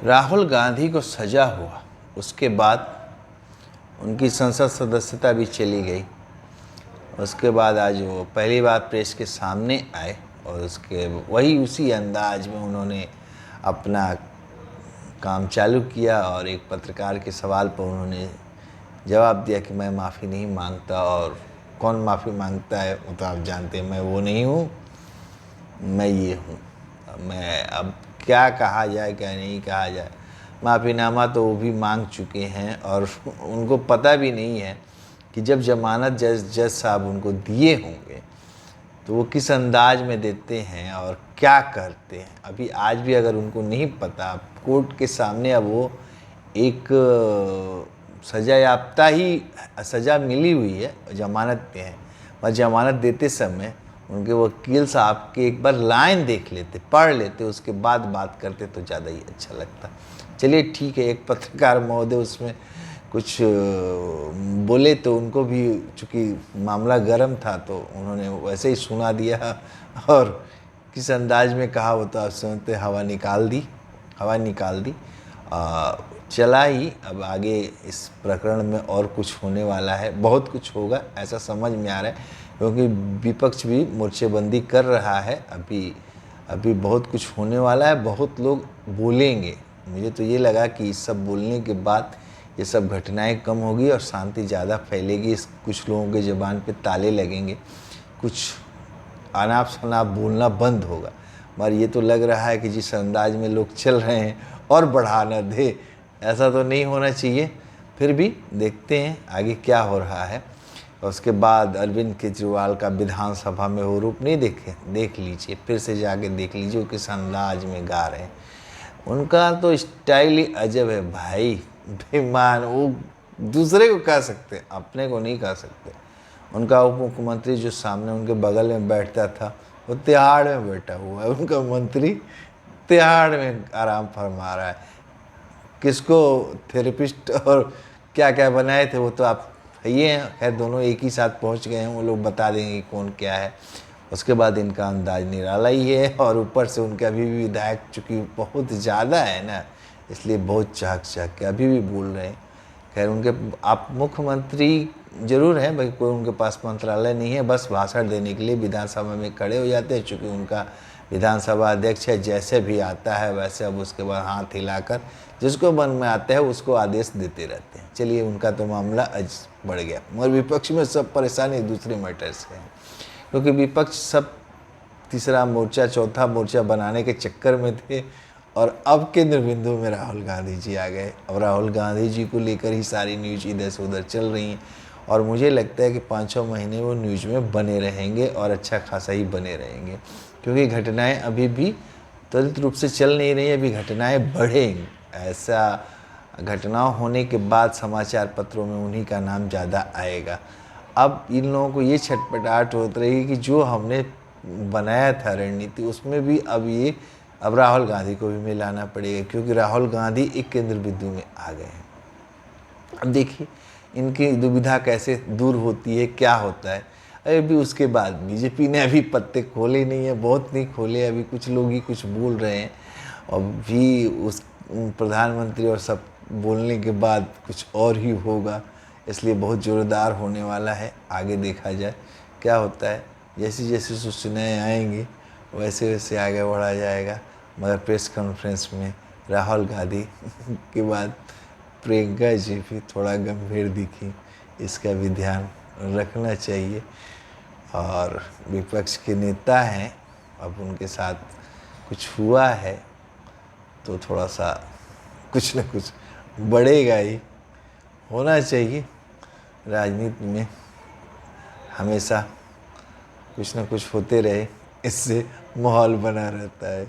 राहुल गांधी को सजा हुआ, उसके बाद उनकी संसद सदस्यता भी चली गई। उसके बाद आज वो पहली बार प्रेस के सामने आए और उसी अंदाज में उन्होंने अपना काम चालू किया और एक पत्रकार के सवाल पर उन्होंने जवाब दिया कि मैं माफ़ी नहीं मांगता। और कौन माफ़ी मांगता है वो तो आप जानते हैं, मैं वो नहीं हूँ, मैं ये हूँ। मैं अब क्या कहा जाए क्या नहीं कहा जाए। माफ़ीनामा तो वो भी मांग चुके हैं और उनको पता भी नहीं है कि जब जमानत जज साहब उनको दिए होंगे तो वो किस अंदाज में देते हैं और क्या करते हैं। अभी आज भी अगर उनको नहीं पता, कोर्ट के सामने अब वो एक सज़ा याफ्ता ही सज़ा मिली हुई है, जमानत पे हैं, और जमानत देते समय उनके वकील साहब की एक बार लाइन देख लेते, पढ़ लेते, उसके बाद बात करते तो ज़्यादा ही अच्छा लगता। चलिए ठीक है, एक पत्रकार महोदय उसमें कुछ बोले तो उनको भी, चूँकि मामला गर्म था तो उन्होंने वैसे ही सुना दिया और किस अंदाज में कहा वो तो आप समझते, हवा निकाल दी। चला ही। अब आगे इस प्रकरण में और कुछ होने वाला है, बहुत कुछ होगा ऐसा समझ में आ रहा है, क्योंकि विपक्ष भी मोर्चेबंदी कर रहा है। अभी बहुत कुछ होने वाला है, बहुत लोग बोलेंगे। मुझे तो ये लगा कि इस सब बोलने के बाद ये सब घटनाएं कम होगी और शांति ज़्यादा फैलेगी। कुछ लोगों के ज़बान पे ताले लगेंगे, कुछ अनाप शनाप बोलना बंद होगा। मगर ये तो लग रहा है कि जिस अंदाज में लोग चल रहे हैं और बढ़ा न दे, ऐसा तो नहीं होना चाहिए। फिर भी देखते हैं आगे क्या हो रहा है। और उसके बाद अरविंद केजरीवाल का विधानसभा में वो रूप नहीं देख लीजिए, फिर से जाके देख लीजिए वो किस अंदाज में गा रहे हैं। उनका तो स्टाइल ही अजब है भाई, बेईमान। वो दूसरे को कह सकते, अपने को नहीं कह सकते। उनका उप मुख्यमंत्री जो सामने उनके बगल में बैठता था वो तिहाड़ में बैठा हुआ है, उनका मंत्री तिहाड़ में आराम फरमा रहा है। किसको थेरेपिस्ट और क्या क्या बनाए थे वो तो आप ये हैं, खैर दोनों एक ही साथ पहुंच गए हैं, वो लोग बता देंगे कौन क्या है। उसके बाद इनका अंदाज निराला ही है और ऊपर से उनके अभी भी विधायक चूँकि बहुत ज़्यादा है ना, इसलिए बहुत चाक के अभी भी बोल रहे हैं। खैर उनके आप मुख्यमंत्री जरूर हैं भाई, कोई उनके पास मंत्रालय नहीं है, बस भाषण देने के लिए विधानसभा में खड़े हो जाते हैं। चूँकि उनका विधानसभा अध्यक्ष है, जैसे भी आता है वैसे अब उसके बाद हाथ हिलाकर जिसको मन में आता है उसको आदेश देते रहते हैं। चलिए उनका तो मामला आज बढ़ गया, मगर विपक्ष में सब परेशानी दूसरे मैटर से है, क्योंकि विपक्ष सब तीसरा मोर्चा चौथा मोर्चा बनाने के चक्कर में थे और अब केंद्र बिंदु में राहुल गांधी जी आ गए। अब राहुल गांधी जी को लेकर ही सारी न्यूज इधर से उधर चल रही हैं और मुझे लगता है कि 5-6 महीने वो न्यूज में बने रहेंगे और अच्छा खासा ही बने रहेंगे, क्योंकि घटनाएं अभी भी त्वरित रूप से चल नहीं रही, अभी घटनाएं बढ़ेंगी। ऐसा घटनाओं होने के बाद समाचार पत्रों में उन्हीं का नाम ज़्यादा आएगा। अब इन लोगों को ये छटपटाहट होती रहेगी कि जो हमने बनाया था रणनीति उसमें भी अब राहुल गांधी को भी मिलाना पड़ेगा, क्योंकि राहुल गांधी एक केंद्र बिंदु में आ गए हैं। अब देखिए इनकी दुविधा कैसे दूर होती है, क्या होता है। अभी उसके बाद बीजेपी ने अभी पत्ते खोले नहीं है, बहुत नहीं खोले, अभी कुछ लोग ही कुछ बोल रहे हैं। और भी उस प्रधानमंत्री और सब बोलने के बाद कुछ और ही होगा, इसलिए बहुत ज़ोरदार होने वाला है। आगे देखा जाए क्या होता है, जैसी जैसी सूचनाएँ आएंगी वैसे वैसे आगे बढ़ा जाएगा। मगर प्रेस कॉन्फ्रेंस में राहुल गांधी के बाद प्रियंका जी भी थोड़ा गंभीर दिखी, इसका भी ध्यान रखना चाहिए। और विपक्ष के नेता हैं, अब उनके साथ कुछ हुआ है तो थोड़ा सा कुछ न कुछ बढ़ेगा ही, होना चाहिए। राजनीति में हमेशा कुछ न कुछ होते रहे, इससे माहौल बना रहता है।